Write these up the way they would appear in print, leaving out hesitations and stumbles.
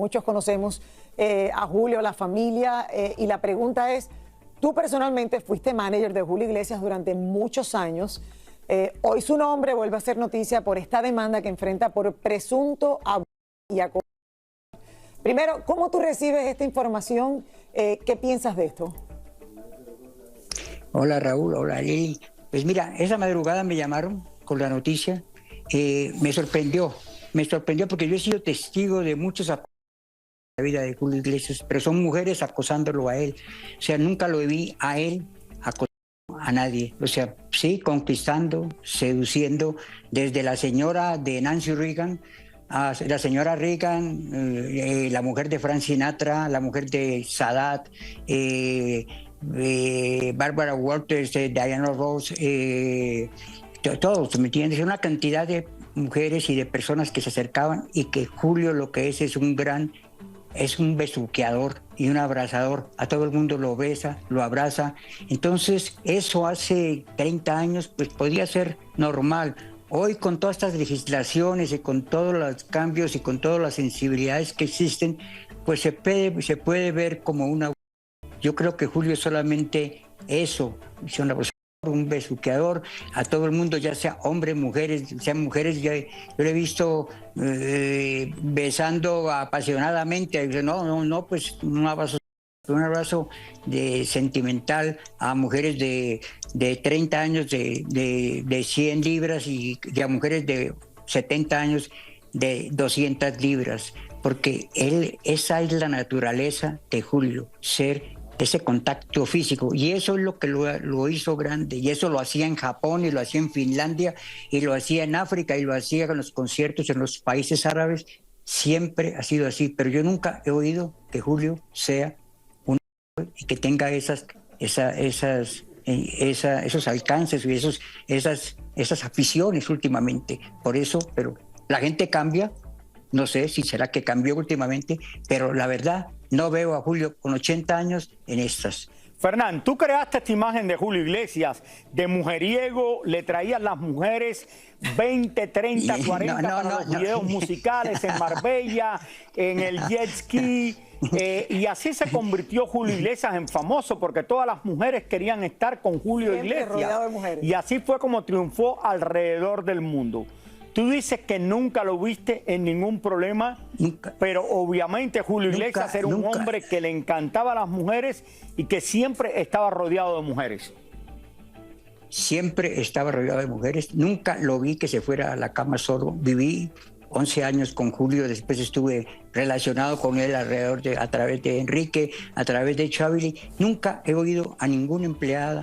muchos conocemos a Julio, la familia, y la pregunta es, tú personalmente fuiste manager de Julio Iglesias durante muchos años. Hoy su nombre vuelve a ser noticia por esta demanda que enfrenta por presunto abuso y acoso. Primero, ¿cómo tú recibes esta información? ¿Qué piensas de esto? Hola Raúl, hola Lili. Pues mira, esa madrugada me llamaron con la noticia. Me sorprendió porque yo he sido testigo de muchos acosos en la vida de Julio Iglesias, pero son mujeres acosándolo a él. O sea, nunca lo vi a él acosando a nadie. O sea, sí, conquistando, seduciendo, desde la señora de Nancy Reagan, a la señora Reagan, la mujer de Frank Sinatra, la mujer de Sadat, Barbara Walters, Diana Ross, todos, ¿me entiendes? Una cantidad de mujeres y de personas que se acercaban, y que Julio lo que es un besuqueador y un abrazador. A todo el mundo lo besa, lo abraza. Entonces, eso hace 30 años, pues podía ser normal. Hoy, con todas estas legislaciones y con todos los cambios y con todas las sensibilidades que existen, pues se puede ver como una... Yo creo que Julio es solamente eso, es un besuqueador a todo el mundo, ya sea hombres, mujeres, sean mujeres. Yo lo he visto besando apasionadamente. No, pues un abrazo sentimental a mujeres de 30 años, de 100 libras, y a mujeres de 70 años de 200 libras, porque esa es la naturaleza de Julio, ser ese contacto físico, y eso es lo que lo hizo grande, y eso lo hacía en Japón, y lo hacía en Finlandia, y lo hacía en África, y lo hacía con los conciertos en los países árabes. Siempre ha sido así, pero yo nunca he oído que Julio sea un y que tenga esos alcances y esas aficiones últimamente. Por eso, pero la gente cambia. No sé si será que cambió últimamente, pero la verdad, no veo a Julio con 80 años en estas. Fernán, tú creaste esta imagen de Julio Iglesias, de mujeriego, le traías las mujeres 20, 30, 40 para los videos musicales en Marbella, en el jet ski, y así se convirtió Julio Iglesias en famoso, porque todas las mujeres querían estar con Julio Iglesias. Rodeado de mujeres. Y así fue como triunfó alrededor del mundo. Tú dices que nunca lo viste en ningún problema, nunca. Pero obviamente Julio Iglesias era un hombre que le encantaba a las mujeres y que siempre estaba rodeado de mujeres. Siempre estaba rodeado de mujeres. Nunca lo vi que se fuera a la cama solo. Viví 11 años con Julio, después estuve relacionado con él a través de Enrique, a través de Chavili. Nunca he oído a ningún empleado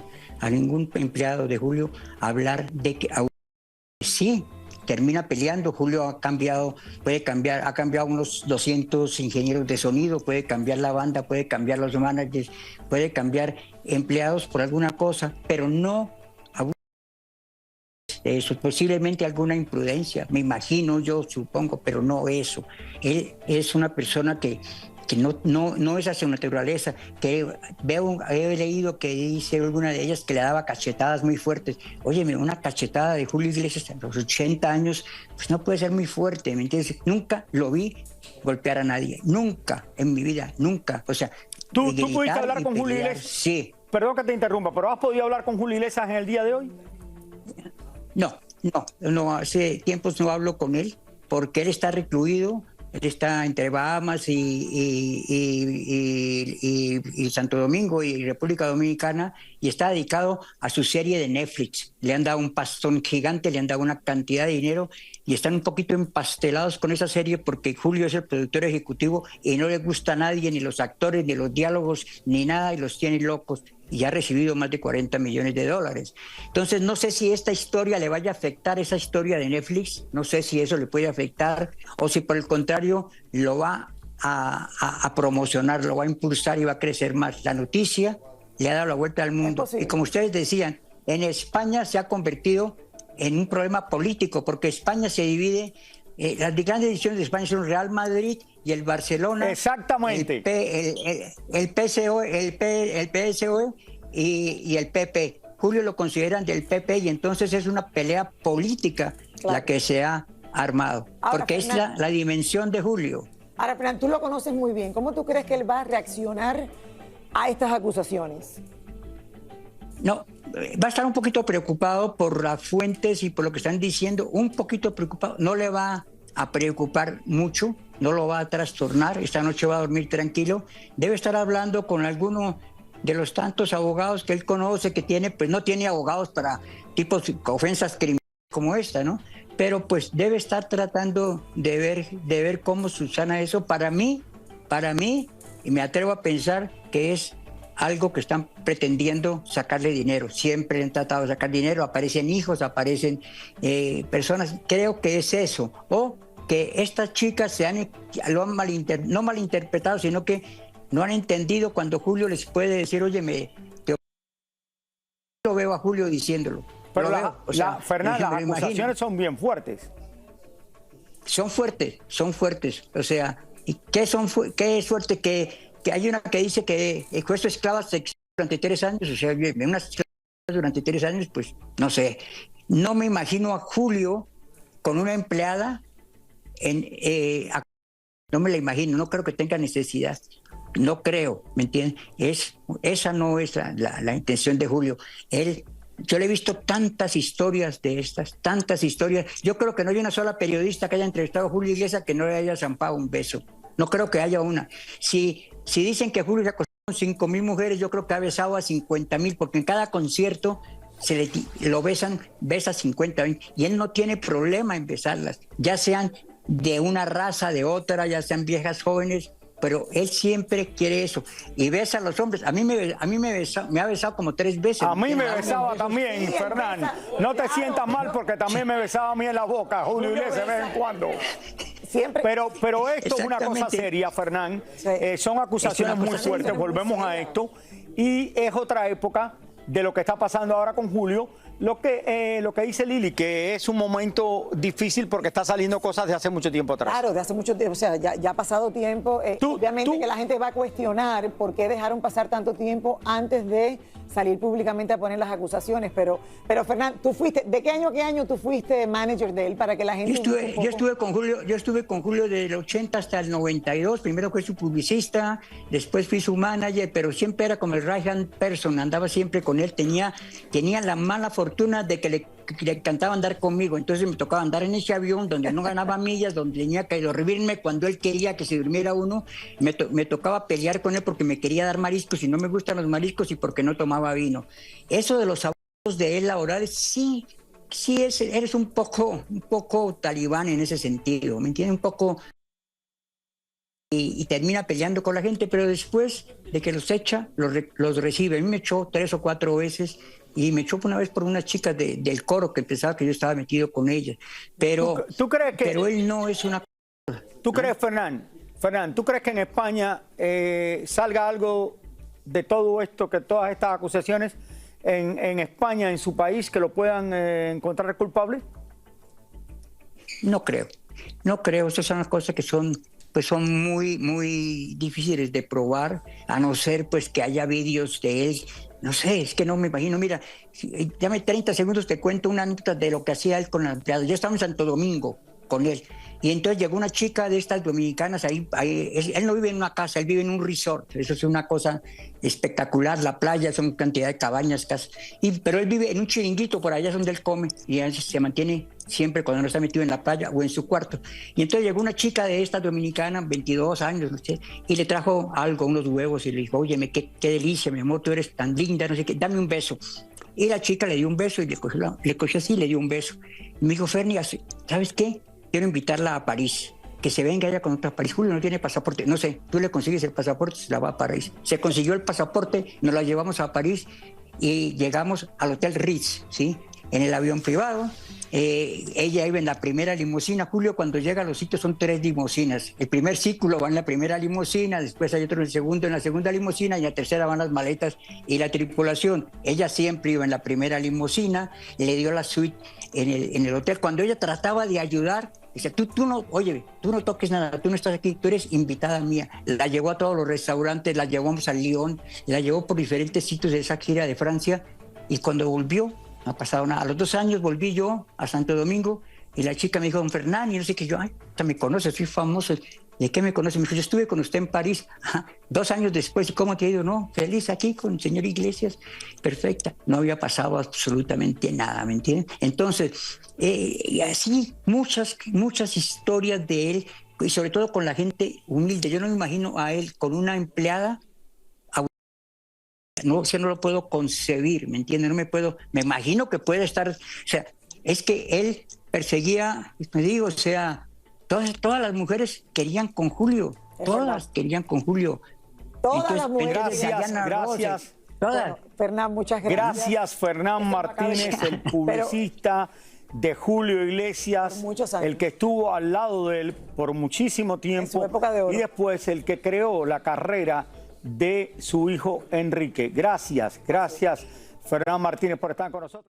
de Julio hablar de que... Sí, termina peleando. Julio ha cambiado unos 200 ingenieros de sonido, puede cambiar la banda, puede cambiar los managers, puede cambiar empleados por alguna cosa, pero no eso, posiblemente alguna imprudencia, me imagino, yo supongo, pero no eso. Él es una persona que no es hacia su naturaleza, que he leído que dice alguna de ellas que le daba cachetadas muy fuertes. Óyeme, una cachetada de Julio Iglesias a los 80 años, pues no puede ser muy fuerte, ¿me entiendes? Nunca lo vi golpear a nadie, nunca en mi vida, nunca. O sea, ¿Tú pudiste hablar con Julio Iglesias? Sí. Perdón que te interrumpa, pero ¿has podido hablar con Julio Iglesias en el día de hoy? No, hace tiempos no hablo con él, porque él está recluido. Él está entre Bahamas y Santo Domingo y República Dominicana, y está dedicado a su serie de Netflix. Le han dado un pastón gigante, le han dado una cantidad de dinero, y están un poquito empastelados con esa serie porque Julio es el productor ejecutivo y no le gusta a nadie, ni los actores, ni los diálogos, ni nada, y los tiene locos. Y ha recibido más de 40 millones de dólares. Entonces, no sé si esta historia le vaya a afectar, esa historia de Netflix, no sé si eso le puede afectar, o si por el contrario lo va a promocionar, lo va a impulsar y va a crecer más. La noticia le ha dado la vuelta al mundo. Y como ustedes decían, en España se ha convertido en un problema político, porque España se divide. Las grandes divisiones de España son Real Madrid y el Barcelona. Exactamente. El PSOE y el PP. Julio lo consideran del PP, y entonces es una pelea política la que se ha armado. Ahora, porque es la dimensión de Julio. Ahora, Fran, tú lo conoces muy bien. ¿Cómo tú crees que él va a reaccionar a estas acusaciones? No, va a estar un poquito preocupado por las fuentes y por lo que están diciendo, un poquito preocupado. No le va a preocupar mucho, no lo va a trastornar. Esta noche va a dormir tranquilo. Debe estar hablando con alguno de los tantos abogados que él conoce, que tiene, pues no tiene abogados para tipos de ofensas criminales como esta, ¿no? Pero pues debe estar tratando de ver cómo subsana eso. Para mí, y me atrevo a pensar que es algo que están pretendiendo sacarle dinero. Siempre han tratado de sacar dinero, aparecen hijos, aparecen personas. Creo que es eso. O que estas chicas lo han no malinterpretado, sino que no han entendido cuando Julio les puede decir, oye, lo veo a Julio diciéndolo. Pero Fernanda, las acusaciones son bien fuertes. Son fuertes. O sea, ¿y qué es fuerte? Que hay una que dice que fue su esclava sexual durante 3 años, o sea, unas esclavas durante 3 años, pues no sé. No me imagino a Julio con una empleada, no me la imagino, no creo que tenga necesidad. No creo, ¿me entienden? Esa no es la intención de Julio. Yo le he visto tantas historias de estas, tantas historias. Yo creo que no hay una sola periodista que haya entrevistado a Julio Iglesias que no le haya zampado un beso. No creo que haya una. Si dicen que Julio se acostó con 5,000 mujeres, yo creo que ha besado a 50,000, porque en cada concierto besa 50, y él no tiene problema en besarlas, ya sean de una raza, de otra, ya sean viejas, jóvenes, pero él siempre quiere eso. Y besa a los hombres. A mí me ha besado como 3 veces. A mí me besaba también, sí, Fernán. No te sientas mal porque también me besaba a mí en la boca, Julio Iglesias, de vez en cuando. Siempre. Pero esto es una cosa seria, Fernán. Sí. Son acusaciones muy fuertes, volvemos a esto. Y es otra época de lo que está pasando ahora con Julio. Lo que dice Lili, que es un momento difícil porque está saliendo cosas de hace mucho tiempo atrás. Claro, de hace mucho tiempo, o sea, ya ha pasado tiempo. Obviamente que la gente va a cuestionar por qué dejaron pasar tanto tiempo antes de salir públicamente a poner las acusaciones. Pero Fernán, ¿de qué año a qué año tú fuiste manager de él para que la gente... Yo estuve con Julio del 80 hasta el 92. Primero fui su publicista, después fui su manager, pero siempre era como el right hand person, andaba siempre con él. Tenía la mala fortuna de que le encantaba andar conmigo, entonces me tocaba andar en ese avión donde no ganaba millas, donde tenía que dormirme cuando él quería que se durmiera uno. Me tocaba pelear con él porque me quería dar mariscos y no me gustan los mariscos y porque no tomaba vino. Eso de los abusos de él laborales, sí eres un poco talibán en ese sentido, ¿me entiendes? Un poco... Y termina peleando con la gente, pero después de que los echa, los recibe. A mí me echó 3 o 4 veces, y me echó una vez por unas chicas del coro que pensaba que yo estaba metido con ellas. Pero, ¿Tú crees que, pero él no es una... ¿Tú crees, Fernán, ¿tú crees que en España salga algo de todo esto, que todas estas acusaciones en España, en su país, que lo puedan encontrar culpable? No creo. Estas son las cosas que son muy, muy difíciles de probar, a no ser pues que haya vídeos de él. No sé, es que no me imagino. Mira, dame 30 segundos, te cuento una anécdota de lo que hacía él con la empleada. Yo estaba en Santo Domingo con él, y entonces llegó una chica de estas dominicanas, ahí él no vive en una casa, él vive en un resort. Eso es una cosa espectacular, la playa, son cantidad de cabañas, casas, pero él vive en un chiringuito por allá donde él come, y él se mantiene siempre cuando no está metido en la playa o en su cuarto. Y entonces llegó una chica de estas dominicanas, 22 años, no sé, y le trajo algo, unos huevos, y le dijo, oye, qué delicia, mi amor, tú eres tan linda, no sé qué, dame un beso. Y la chica le dio un beso y le cogió así y le dio un beso. Y me dijo, Ferni, ¿sabes qué? Quiero invitarla a París, que se venga ella con otra París. Julio no tiene pasaporte, no sé, tú le consigues el pasaporte, se la va a París. Se consiguió el pasaporte, nos la llevamos a París y llegamos al Hotel Ritz, ¿sí? En el avión privado. Ella iba en la primera limusina. Julio, cuando llega a los sitios, son 3 limusinas. El primer círculo va en la primera limusina, después hay otro en la segunda limusina, y en la tercera van las maletas y la tripulación. Ella siempre iba en la primera limusina, le dio la suite en el hotel. Cuando ella trataba de ayudar, dice, tú no toques nada, tú no estás aquí, tú eres invitada mía. La llevó a todos los restaurantes, la llevamos a Lyon, la llevó por diferentes sitios de esa gira de Francia, y cuando volvió, no ha pasado nada. A los 2 años volví yo a Santo Domingo, y la chica me dijo, don Fernán, y no sé qué, yo, ay, me conoce, soy famoso. ¿De qué me conoce? Me dijo, yo estuve con usted en París 2 años después. ¿Cómo te ha ido? No, feliz aquí con el señor Iglesias. Perfecta. No había pasado absolutamente nada, ¿me entienden? Entonces, y así muchas historias de él, y sobre todo con la gente humilde. Yo no me imagino a él con una empleada. No, no lo puedo concebir, ¿me entienden? Me imagino que puede estar, o sea, es que él perseguía, me digo, o sea, todas las mujeres querían con Julio, todas querían con Julio. Todas las mujeres. Gracias. Bueno, Fernán, muchas gracias. Gracias, Fernán Martínez, el publicista de Julio Iglesias, el que estuvo al lado de él por muchísimo tiempo, en su época de oro, y después el que creó la carrera de su hijo Enrique. Gracias, Fernán Martínez, por estar con nosotros.